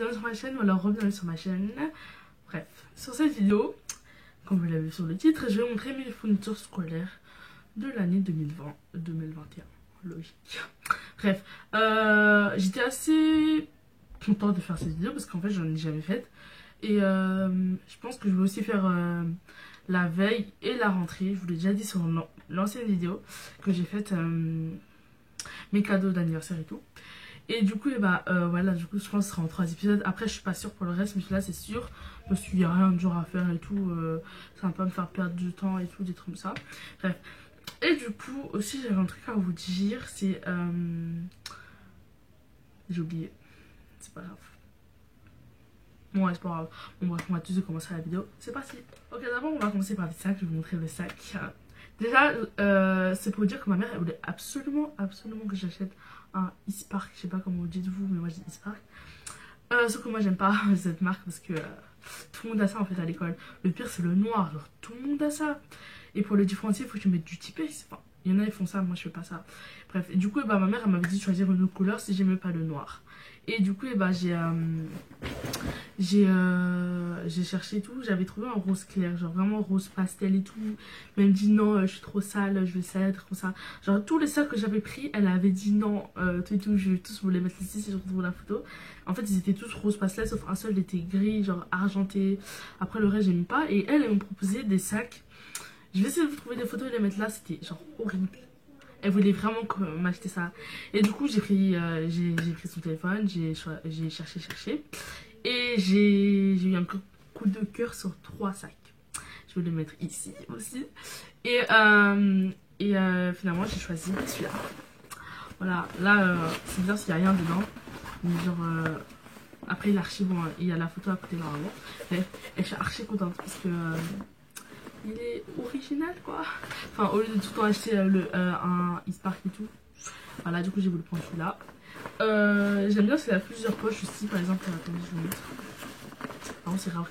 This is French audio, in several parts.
bienvenue sur ma chaîne ou alors re-bienvenue sur ma chaîne. Bref, sur cette vidéo, comme vous l'avez vu sur le titre, je vais montrer mes fournitures scolaires de l'année 2021. Logique. Bref, j'étais assez contente de faire cette vidéo parce qu'en fait j'en ai jamais faite. Et je pense que je vais aussi faire la veille et la rentrée. Je vous l'ai déjà dit sur l'ancienne vidéo que j'ai faite mes cadeaux d'anniversaire et tout. Et du coup, voilà, du coup, je pense que ce sera en 3 épisodes. Après, je suis pas sûre pour le reste, mais là, c'est sûr. Parce qu'il n'y a rien de dur à faire et tout. Ça va pas me faire perdre du temps et tout, des trucs comme ça. Bref. Et du coup, aussi, j'avais un truc à vous dire. C'est. J'ai oublié. C'est pas grave. Bon, ouais, c'est pas grave. Bon, bref, on va tout de suite commencer la vidéo. C'est parti. Ok, d'abord, on va commencer par le sac. Je vais vous montrer le sac. Déjà, c'est pour dire que ma mère, elle voulait absolument que j'achète un Ispark. Je sais pas comment vous dites vous, mais moi je dis Ispark. Sauf que moi j'aime pas cette marque parce que tout le monde a ça en fait à l'école. Le pire c'est le noir, genre tout le monde a ça. Et pour le différencier, il faut que tu mettes du typé. Enfin, il y en a ils font ça, moi je fais pas ça. Bref, et du coup, ma mère elle m'avait dit de choisir une autre couleur si j'aimais pas le noir. Et du coup, j'ai cherché tout, j'avais trouvé un rose clair, genre vraiment rose pastel et tout. Elle me dit non, je suis trop sale, je vais être comme ça. Genre tous les sacs que j'avais pris, elle avait dit non, tout et tout, je vais tous vous les mettre ici si je retrouve la photo. En fait, ils étaient tous rose pastel, sauf un seul il était gris, genre argenté. Après le reste, j'aime pas. Et elle me proposait des sacs. Je vais essayer de vous trouver des photos et les mettre là, c'était genre horrible. Elle voulait vraiment m'acheter ça. Et du coup, j'ai pris son téléphone, j'ai cherché. Et j'ai eu un coup de cœur sur 3 sacs. Je vais les mettre ici aussi. Et finalement, j'ai choisi celui-là. Voilà, là, c'est bizarre s'il n'y a rien dedans. Mais genre, après l'archive, bon, il y a la photo à côté normalement. Et je suis archi contente parce que... il est original quoi. Enfin au lieu de tout le temps acheter un Ispark et tout. Voilà, du coup j'ai voulu prendre celui-là. J'aime bien parce qu'il a plusieurs poches aussi. Par exemple, attendez, je vous montre. Par contre c'est grave,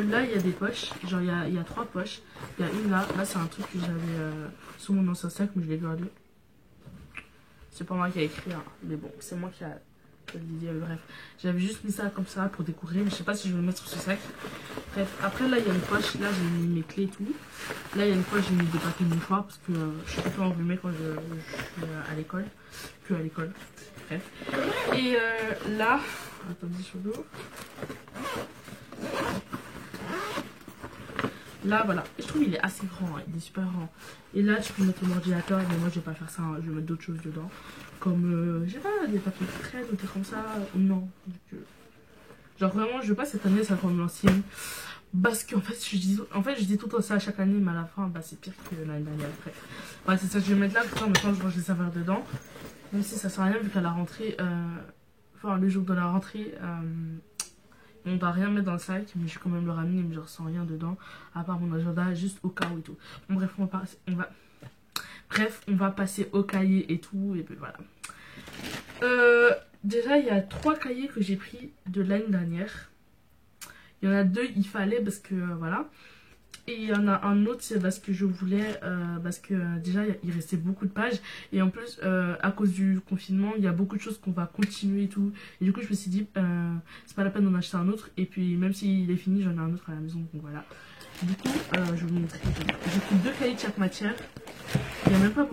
là il y a des poches. Genre il y a 3 poches. Il y a une là. Là c'est un truc que j'avais sous mon ancien sac mais je l'ai gardé. C'est pas moi qui a écrit hein. Mais bon c'est moi qui a... Bref, j'avais juste mis ça comme ça pour découvrir, mais je sais pas si je vais le mettre sur ce sac. Bref, après là il y a une poche, là j'ai mis mes clés et tout. Là il y a une poche, j'ai mis des papiers mouchoirs parce que je suis plutôt enrhumée quand je suis à l'école. Que à l'école. Bref. Et là, attendez sur l'eau. Là voilà, je trouve il est assez grand, hein. Il est super grand. Et là tu peux mettre ton ordinateur, mais moi je vais pas faire ça, hein. Je vais mettre d'autres choses dedans. Comme, je sais pas, des papiers qui traînent ou des comme ça. Non. Genre vraiment, je veux pas cette année, ça comme l'ancienne. Parce qu'en fait, je dis tout le temps ça à chaque année, mais à la fin, bah c'est pire que l'année dernière après. Ouais, c'est ça que je vais mettre là, comme ça en même temps je range les saveurs dedans. Même si ça sert à rien, vu qu'à la rentrée, enfin le jour de la rentrée, on va rien mettre dans le sac, mais je vais quand même le ramener, mais genre sans rien dedans, à part mon agenda, juste au cas où et tout. Bon bref, on va passer au cahier et tout, et puis voilà. Déjà, il y a 3 cahiers que j'ai pris de l'année dernière. Il y en a 2, il fallait parce que voilà. Et il y en a un autre, c'est parce que je voulais, parce que déjà, il restait beaucoup de pages. Et en plus, à cause du confinement, il y a beaucoup de choses qu'on va continuer et tout. Et du coup, je me suis dit, c'est pas la peine d'en acheter un autre. Et puis, même s'il est fini, j'en ai un autre à la maison. Donc voilà. Du coup, je vais vous montrer. J'ai pris 2 cahiers de chaque matière. Il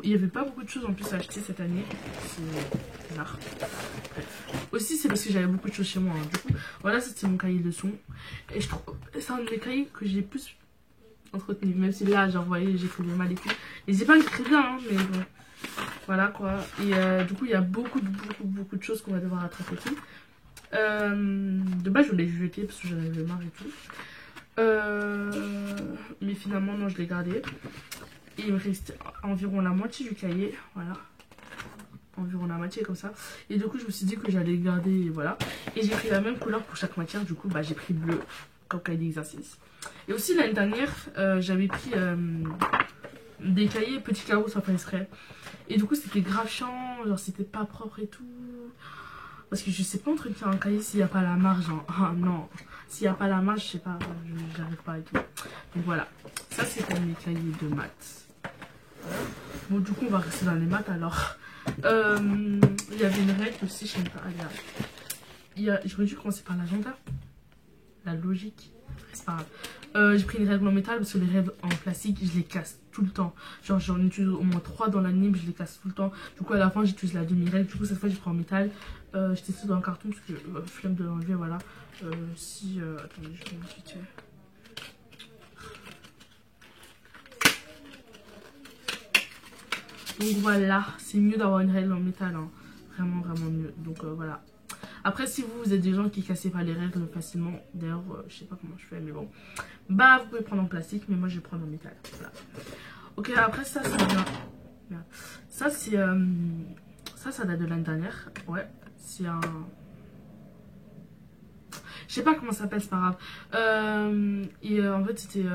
n'y avait pas beaucoup de choses en plus à acheter cette année. C'est bizarre. Bref. Aussi, c'est parce que j'avais beaucoup de choses chez moi. Hein. Du coup, voilà, c'était mon cahier de leçons. Et je trouve c'est un des cahiers que j'ai plus entretenu. Même si là, genre, vous voyez, j'écrivais mal et tout. Et c'est pas que j'écris bien, hein, mais bon. Voilà quoi. Et du coup, il y a beaucoup de choses qu'on va devoir rattraper et tout. De base, je voulais les jeter parce que j'en avais marre et tout. Mais finalement, non, je l'ai gardé. Et il me reste environ la moitié du cahier, voilà. Environ la moitié comme ça. Et du coup, je me suis dit que j'allais le garder, et voilà. Et j'ai pris la même couleur pour chaque matière, du coup, bah, j'ai pris bleu comme cahier d'exercice. Et aussi, l'année dernière, j'avais pris des cahiers petits carreaux sans faire exprès. Et du coup, c'était grave chiant, genre, c'était pas propre et tout. Parce que je sais pas entretenir un cahier s'il n'y a pas la marge, genre, ah non. S'il n'y a pas la marge, je sais pas, j'arrive pas et tout. Donc voilà, ça c'est pour mes cahiers de maths. Voilà. Bon, du coup, on va rester dans les maths alors. Il y avait une règle aussi, je sais pas. J'aurais dû commencer par l'agenda. La logique. C'est pas grave. J'ai pris une règle en métal parce que les règles en plastique, je les casse tout le temps. Genre, j'en utilise au moins 3 dans l'année, mais je les casse tout le temps. Du coup, à la fin, j'utilise la demi-règle. Du coup, cette fois, j'ai pris en métal. Je testé dans un carton parce que flemme de l'enlever, voilà. Attendez, je vais vite fait. Donc voilà, c'est mieux d'avoir une règle en métal, hein. Vraiment, vraiment mieux. Donc voilà. Après, si vous êtes des gens qui cassez pas les règles facilement, d'ailleurs, je sais pas comment je fais, mais bon. Bah, vous pouvez prendre en plastique, mais moi, je vais prendre en métal. Voilà. Ok, après, ça, c'est bien. Merde. Ça, c'est... ça date de l'année dernière. Ouais, c'est un... Je sais pas comment ça s'appelle, c'est pas grave. En fait, c'était...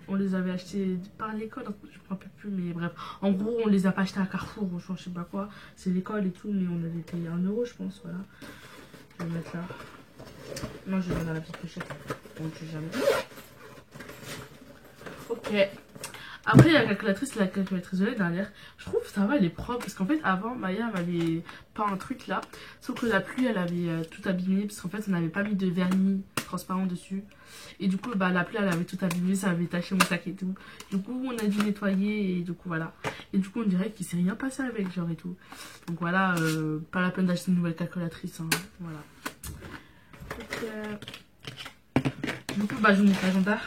on les avait achetés par l'école, je me rappelle plus, mais bref. En gros, on les a pas achetés à Carrefour, je sais pas quoi. C'est l'école et tout, mais on avait payé 1 euro, je pense, voilà. Je vais le mettre là. Non, je vais le mettre dans la petite pochette. On ne sait jamais. Ok. Après, il y a la calculatrice de l'année dernière. Je trouve que ça va, elle est propre. Parce qu'en fait, avant, Maya m'avait peint un truc là. Sauf que la pluie, elle avait tout abîmé. Parce qu'en fait, on n'avait pas mis de vernis transparent dessus. Et du coup, bah, la pluie, elle avait tout abîmé. Ça avait taché mon sac et tout. Du coup, on a dû nettoyer. Et du coup, voilà. Et du coup, on dirait qu'il s'est rien passé avec, genre et tout. Donc voilà, pas la peine d'acheter une nouvelle calculatrice. Hein. Voilà. Donc, du coup, bah, je vous montre l'agenda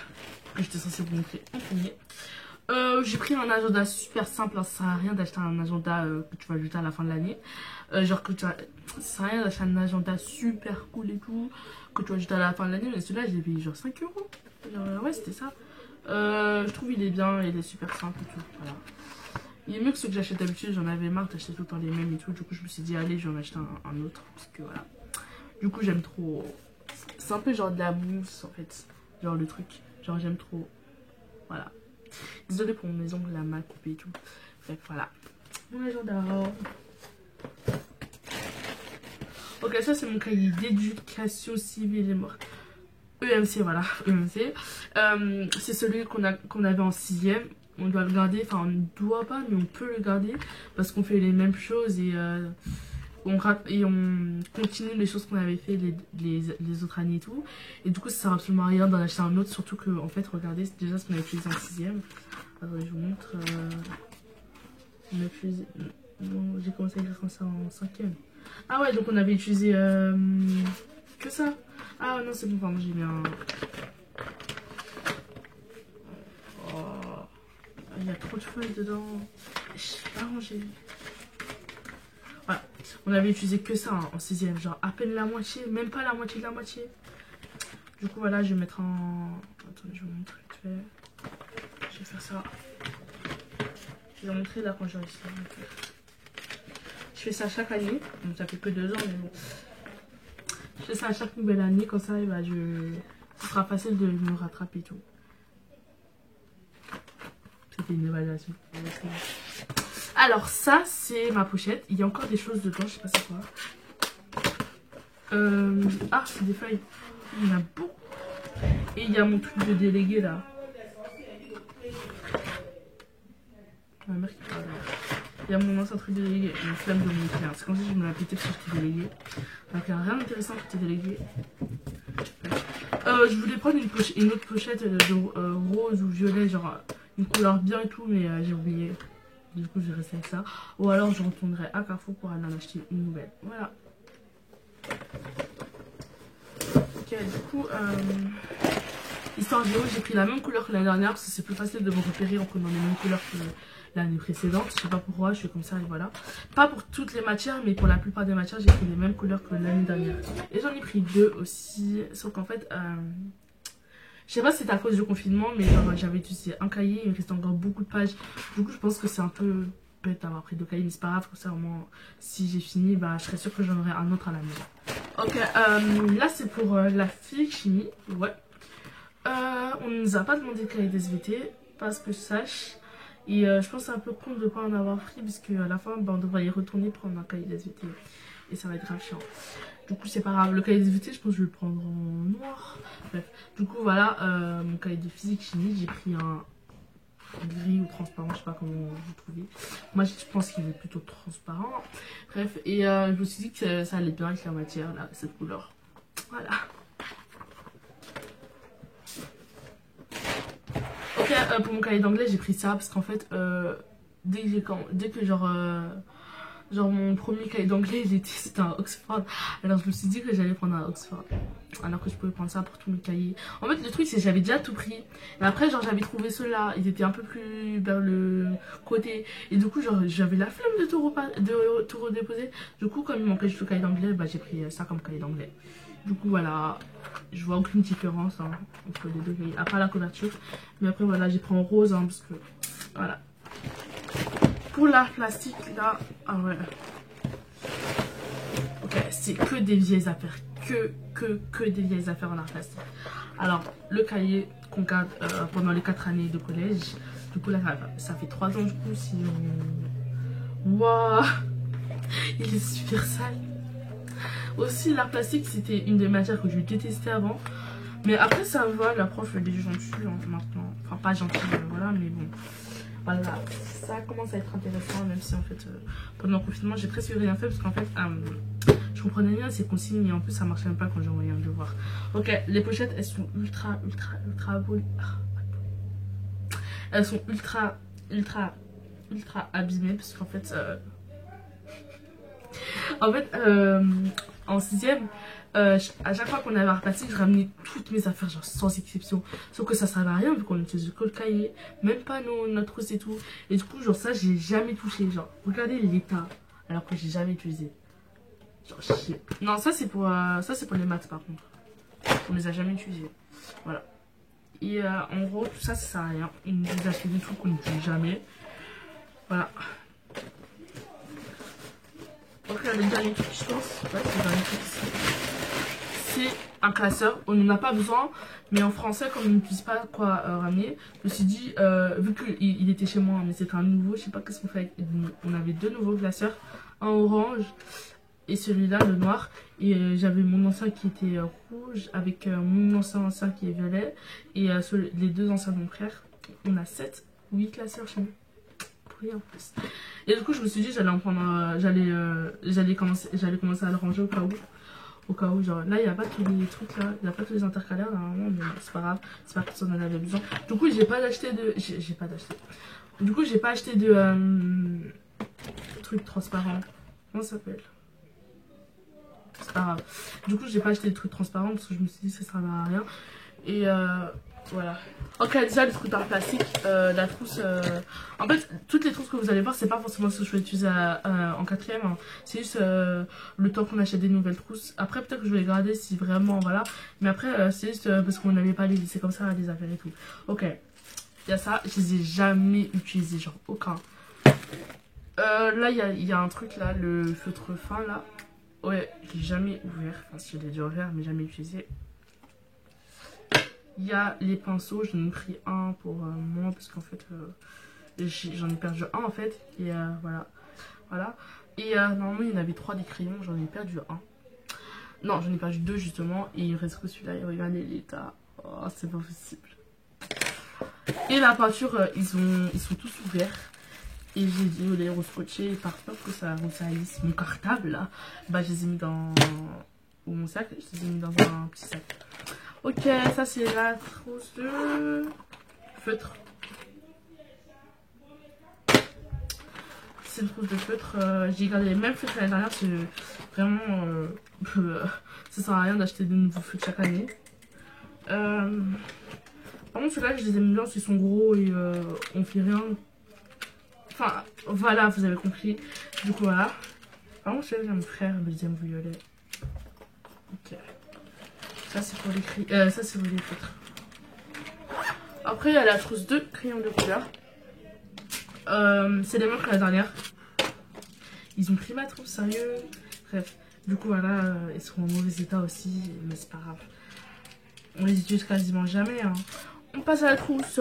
que j'étais censée vous montrer en premier. J'ai pris un agenda super simple, hein, ça sert à rien d'acheter un agenda que tu vas ajouter à la fin de l'année. Genre que ça sert à rien d'acheter un agenda super cool et tout, que tu vas ajouter à la fin de l'année, mais celui-là j'ai payé genre 5 euros. Genre, ouais, c'était ça. Je trouve il est bien, il est super simple et tout. Voilà. Il est mieux que ceux que j'achète d'habitude, j'en avais marre d'acheter tout le temps les mêmes et tout. Du coup, je me suis dit, allez, je vais en acheter un autre. Parce que voilà. Du coup, j'aime trop. C'est un peu genre de la mousse en fait. Genre le truc. Genre, j'aime trop. Voilà. Désolée pour mes ongles, la mal coupée et tout. Bref, voilà. Mon agenda. Ok, ça c'est mon cahier d'éducation civile et morte. EMC, voilà. EMC. C'est celui qu'on avait en 6ème. On doit le garder. Enfin, on ne doit pas, mais on peut le garder. Parce qu'on fait les mêmes choses et on continue les choses qu'on avait fait les autres années et tout. Et du coup, ça sert absolument à rien d'en acheter un autre. Surtout que, en fait, regardez, c'est déjà ce qu'on a utilisé en 6ème. Attendez, je vous montre. On a utilisé. Non, j'ai commencé à écrire comme ça en 5ème. Ah ouais, donc on avait utilisé que ça. Ah non, c'est bon, pardon, j'ai mis un. Oh, il y a trop de feuilles dedans. Je sais pas ranger. Voilà, on avait utilisé que ça hein, en 6ème, genre à peine la moitié, même pas la moitié de la moitié. Du coup, voilà, je vais mettre en. Attendez, je vais vous montrer vite fait. Je vais faire ça. Je vais vous montrer là quand j'aurai ça. Je fais ça chaque année, donc ça fait que 2 ans, mais bon. Je fais ça à chaque nouvelle année, comme ça, et bah, ce sera facile de me rattraper et tout. C'était une évaluation. Alors ça c'est ma pochette. Il y a encore des choses dedans, je sais pas c'est quoi. Ah c'est des feuilles. Il y en a beaucoup. Et il y a mon truc de délégué là. Ma mère qui parle. Il y a mon ancien truc de délégué. Une flemme de montrer. C'est comme si je me l'ai pété parce que j'étais délégué. Donc il n'y a rien d'intéressant que j'étais délégué. Je voulais prendre une autre pochette de rose ou violet, genre une couleur bien et tout, mais j'ai oublié. Du coup, je vais rester avec ça. Ou alors, je retournerai à Carrefour pour aller en acheter une nouvelle. Voilà. Ok, du coup, histoire géo, j'ai pris la même couleur que l'année dernière parce que c'est plus facile de me repérer en prenant les mêmes couleurs que l'année précédente. Je sais pas pourquoi, je fais comme ça et voilà. Pas pour toutes les matières, mais pour la plupart des matières, j'ai pris les mêmes couleurs que l'année dernière. Et j'en ai pris 2 aussi. Sauf qu'en fait, je sais pas si c'était à cause du confinement, mais j'avais utilisé un cahier, il me restait encore beaucoup de pages. Du coup, je pense que c'est un peu bête d'avoir pris 2 cahiers, mais c'est pas grave, comme ça au moins, si j'ai fini, bah, je serais sûre que j'en aurai un autre à la maison. Ok, là c'est pour la physique chimie, ouais. On ne nous a pas demandé de cahier d'SVT, pas ce que je sache. Et je pense que c'est un peu con de ne pas en avoir pris, parce qu'à la fin, bah, on devrait y retourner prendre un cahier d'SVT. Et ça va être grave chiant. Du coup, c'est pas grave. Le cahier d'SVT, je pense que je vais le prendre en noir. Bref. Du coup, voilà, mon cahier de physique chimie, j'ai pris un gris ou transparent, je sais pas comment vous trouvez. Moi je pense qu'il est plutôt transparent. Bref, et je me suis dit que ça allait bien avec la matière là, cette couleur. Voilà. Ok, pour mon cahier d'anglais j'ai pris ça parce qu'en fait dès que genre mon premier cahier d'anglais c'était un Oxford. Alors je me suis dit que j'allais prendre un Oxford. Alors que je pouvais prendre ça pour tous mes cahiers. En fait le truc c'est que j'avais déjà tout pris. Et après genre j'avais trouvé ceux-là. Ils étaient un peu plus vers le côté. Et du coup genre j'avais la flemme de tout redéposer. Du coup comme il manquait juste le cahier d'anglais, bah j'ai pris ça comme cahier d'anglais. Du coup voilà. Je vois aucune différence hein, entre les deux cahiers. À part la couverture. Mais après voilà j'ai pris en rose hein, parce que voilà. Pour l'art plastique, là, ah ouais. Ok, c'est que des vieilles affaires. Que des vieilles affaires en art plastique. Alors, le cahier qu'on garde pendant les 4 années de collège. Du coup, là, ça fait 3 ans, du coup, si on... Waouh. Il est super sale. Aussi, l'art plastique, c'était une des matières que je détestais avant. Mais après, ça va, la prof, elle est gentille hein, maintenant. Enfin, pas gentille, voilà, mais bon. Voilà, ça commence à être intéressant, même si en fait, pendant le confinement, j'ai presque rien fait parce qu'en fait, je comprenais rien ces consignes et en plus, ça marchait même pas quand j'ai envoyé un devoir. Ok, les pochettes, elles sont ultra abolies. Elles sont ultra abîmées parce qu'en fait, en 6ème, à chaque fois qu'on avait un plastique, je ramenais toutes mes affaires, genre sans exception. Sauf que ça servait à rien vu qu'on utilisait que le cahier, même pas notre trousse et tout. Et du coup, genre ça, j'ai jamais touché. Genre, regardez l'état, alors que j'ai jamais utilisé. Genre, non, ça c'est pour les maths par contre. On les a jamais utilisés. Voilà. Et en gros, tout ça, ça sert à rien. On nous a acheté des trucs qu'on n'utilise jamais. Voilà. Donc là, le dernier truc, je pense. Ouais, c'est le dernier truc ici. C'est un classeur. On n'en a pas besoin. Mais en français, comme on n'utilise pas quoi ramener, je me suis dit, vu qu'il était chez moi, mais c'était un nouveau, je sais pas qu'est-ce qu'on fait avec. On avait 2 nouveaux classeurs. Un orange et celui-là, le noir. Et j'avais mon ancien qui était rouge avec mon ancien qui est violet. Et les 2 anciens de mon frère. On a 7 ou 8 classeurs chez nous. En plus. Et du coup je me suis dit j'allais en prendre j'allais commencer à le ranger au cas où genre là il n'y a pas tous les trucs là, il n'y a pas tous les intercalaires normalement, mais c'est pas grave, c'est pas que personne en avait besoin. Du coup j'ai pas acheté de trucs transparents. Comment ça s'appelle? C'est pas grave. Du coup j'ai pas acheté de trucs transparents parce que je me suis dit ça servait à rien. Et voilà. Ok, déjà le truc en plastique, la trousse. En fait, toutes les trousses que vous allez voir, c'est pas forcément ce que je vais utiliser en 4ème. Hein. C'est juste le temps qu'on achète des nouvelles trousses. Après, peut-être que je vais les garder si vraiment, voilà. Mais après, c'est juste parce qu'on n'avait pas les laisser comme ça, les affaires et tout. Ok, il y a ça, je les ai jamais utilisés, genre aucun. Là, il y a un truc là, le feutre fin là. Ouais, je l'ai jamais ouvert. Enfin, si je l'ai déjà ouvert, mais jamais utilisé. Il y a les pinceaux, j'en ai pris un pour moi parce qu'en fait j'en ai perdu un en fait. Et voilà. Et normalement il y en avait 3 des crayons, j'en ai perdu un. Non, j'en ai perdu 2 justement. Et il reste que celui-là. Et regardez l'état. Oh, c'est pas possible. Et la peinture, ils sont tous ouverts. Et j'ai dû les rescotcher par peur que ça salisse mon cartable là. Bah je les ai mis dans mon sac, je les ai mis dans un petit sac. Ok, ça c'est la trousse de feutre. C'est une trousse de feutre. J'ai gardé les mêmes feutres l'année dernière. C'est vraiment... ça sert à rien d'acheter de nouveaux feutres chaque année. Par contre, ceux-là, je les aime bien. Ils sont gros et on fait rien. Enfin, voilà, vous avez compris. Du coup, voilà. Par contre, celui-là, mon frère, le deuxième violet. Ok. Ça c'est pour les ça c'est pour les feutres. Après il y a la trousse de crayons de couleur. C'est les mêmes que la dernière. Ils ont pris ma trousse, sérieux. Bref, du coup voilà, ils sont en mauvais état aussi, mais c'est pas grave. On les utilise quasiment jamais. Hein. On passe à la trousse.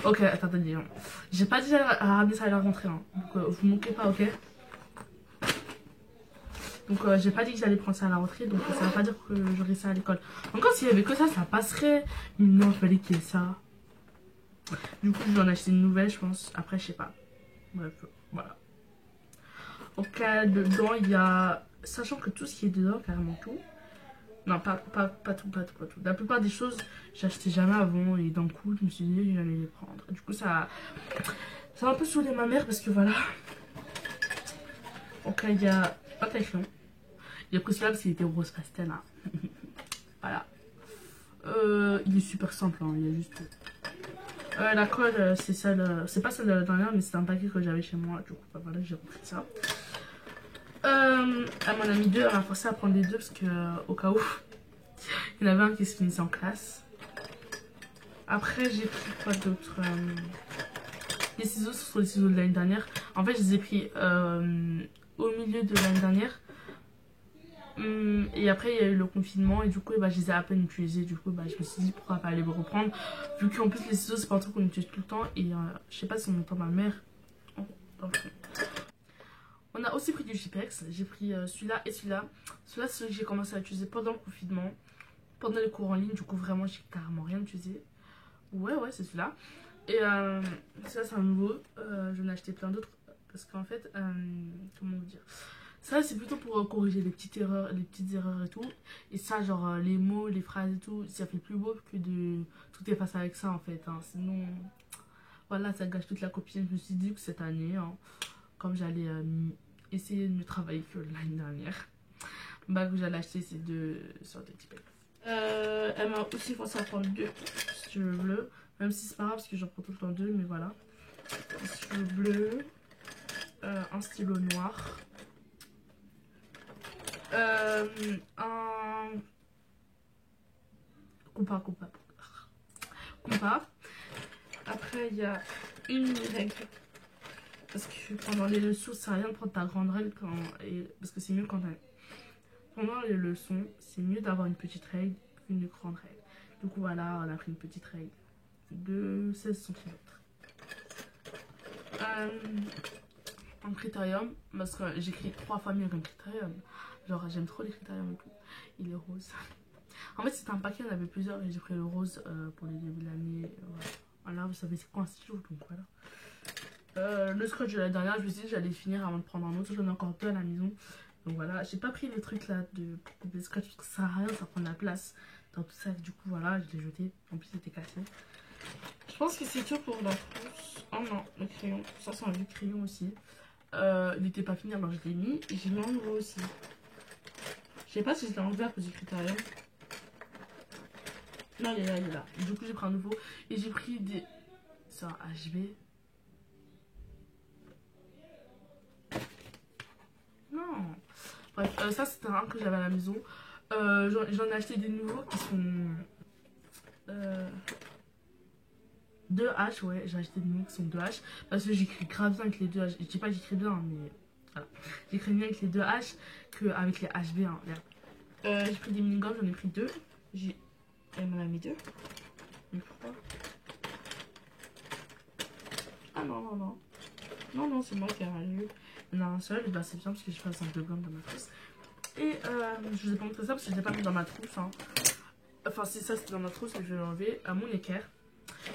Ok, attendez. J'ai pas dit à ramener ça à la rentrée. Hein. Donc vous moquez pas, ok. Donc j'ai pas dit que j'allais prendre ça à la rentrée, donc ça va pas dire que j'aurais ça à l'école. Encore s'il y avait que ça passerait. Mais non, il fallait qu'il y ait ça. Du coup, je vais en acheter une nouvelle, je pense. Après, je sais pas. Bref, voilà. Ok, dedans, il y a... Sachant que tout ce qui est dedans, carrément tout. Non, pas tout. La plupart des choses, j'achetais jamais avant. Et d'un coup, je me suis dit que j'allais les prendre. Du coup, ça a un peu saoulé ma mère parce que voilà. Ok, il y a un crayon. Il a pris celui-là parce qu'il était rose pastel. Hein. Voilà. Il est super simple. Hein. Il y a juste... la colle, c'est celle... c'est pas celle de la dernière, mais c'est un paquet que j'avais chez moi. Du coup, bah, voilà, j'ai repris ça. Elle m'en a mis deux. Elle m'a forcé à prendre les deux parce que, au cas où, il y en avait un qui se finissait en classe. Après, j'ai pris quoi d'autre les ciseaux, ce sont les ciseaux de l'année dernière. En fait, je les ai pris au milieu de l'année dernière. Et après, il y a eu le confinement et du coup, bah, je les ai à peine utilisés. Du coup, bah, je me suis dit pourquoi pas aller me reprendre. Vu qu'en plus, les ciseaux, c'est pas un truc qu'on utilise tout le temps. Et je sais pas si on entend ma mère. On a aussi pris du Jipex. J'ai pris celui-là et celui-là. Celui-là, c'est celui que j'ai commencé à utiliser pendant le confinement. Pendant les cours en ligne. Du coup, vraiment, j'ai carrément rien utilisé. Ouais, c'est celui-là. Et ça, c'est un nouveau. J'en ai acheté plein d'autres. Parce qu'en fait, comment vous dire, ça, c'est plutôt pour corriger les petites erreurs et tout. Et ça, genre les mots, les phrases et tout, ça fait plus beau que de tout effacer avec ça en fait. Hein. Sinon, voilà, ça gâche toute la copie. Je me suis dit que cette année, hein, comme j'allais essayer de mieux travailler que l'année dernière, bah, que j'allais acheter ces deux sortes de types. Elle m'a aussi forcé à prendre deux stylos bleus. Même si c'est pas grave parce que j'en prends tout le temps deux, mais voilà. Un stylo bleu, un stylo noir. Un compas. Après, il y a une règle. Parce que pendant les leçons, ça sert à rien de prendre ta grande règle parce que c'est mieux quand pendant les leçons, c'est mieux d'avoir une petite règle qu'une grande règle. Du coup, voilà, on a pris une petite règle de 16 cm. Un critérium, parce que j'écris 3 fois mieux qu'un critérium. Genre, j'aime trop les critériums et tout. Il est rose. En fait, c'était un paquet, il y en avait plusieurs et j'ai pris le rose pour les débuts de l'année. Voilà, vous savez, c'est quoi un stylo, donc voilà. Le scotch de la dernière, je me suis dit que j'allais finir avant de prendre un autre. J'en ai encore deux à la maison. Donc voilà, j'ai pas pris les trucs là pour couper le scotch parce que ça sert à rien, ça prend de la place dans tout ça. Du coup, voilà, je l'ai jeté. En plus, c'était cassé. Je pense que c'est tout pour la trousse. Oh non, le crayon. Ça, c'est un vieux crayon aussi. Il n'était pas fini, alors je l'ai mis. Et j'ai mis un nouveau aussi. Je sais pas si je l'ai enlevé à cause du critérium. Non, il est là. Du coup, j'ai pris un nouveau. Et j'ai pris des... C'est un HB. Non. Bref, ça, c'était un que j'avais à la maison. J'en ai acheté des nouveaux qui sont... 2H, ouais. J'ai acheté des nouveaux qui sont 2H. Parce que j'écris grave bien avec les 2H. Je dis pas que j'écris bien, mais... Voilà. J'écris mieux avec les 2H qu'avec les HB. Hein. J'ai pris des mini-gommes, j'en ai pris 2. Elle m'en a mis 2. Mais pourquoi? Ah non. Non, c'est moi qui ai râlé. Il y en a un seul, et bah c'est bien parce que j'ai fait un sac de gomme dans ma trousse. Et je vous ai pas montré ça parce que je l'ai pas mis dans ma trousse. Hein. Enfin, si ça c'était dans ma trousse, mais je vais l'enlever. Mon équerre.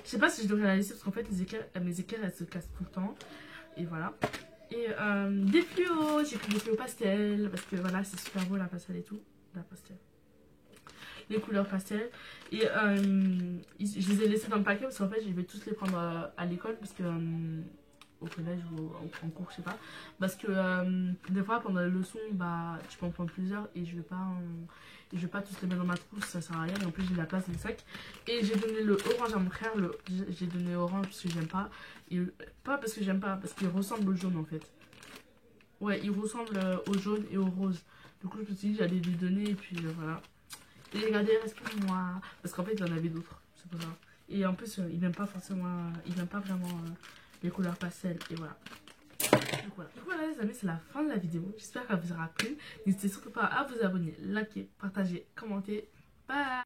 Je sais pas si je devrais la laisser parce qu'en fait, mes équerres elles se cassent tout le temps. Et voilà. Et des fluos. J'ai pris des fluos pastel parce que voilà, c'est super beau la pastel et tout. La pastel. Les couleurs pastel et je les ai laissés dans le paquet parce qu'en fait je vais tous les prendre à l'école parce que au collège ou en cours je sais pas parce que des fois pendant les leçons bah tu peux en prendre plusieurs et je vais pas tous les mettre dans ma trousse, ça sert à rien et en plus j'ai de la place dans le sac. Et j'ai donné le orange à mon frère, j'ai donné orange parce que j'aime pas et pas parce que j'aime pas, parce qu'il ressemble au jaune en fait. Ouais, il ressemble au jaune et au rose. Du coup je me suis dit j'allais lui donner et puis voilà. Et j'ai gardé le reste pour moi. Parce qu'en fait, il en avait d'autres. C'est pour ça. Et en plus, il n'aime pas forcément. Il n'aime pas vraiment les couleurs pastel. Et voilà. Donc voilà, les amis, c'est la fin de la vidéo. J'espère qu'elle vous aura plu. N'hésitez surtout pas à vous abonner, liker, partager, commenter. Bye!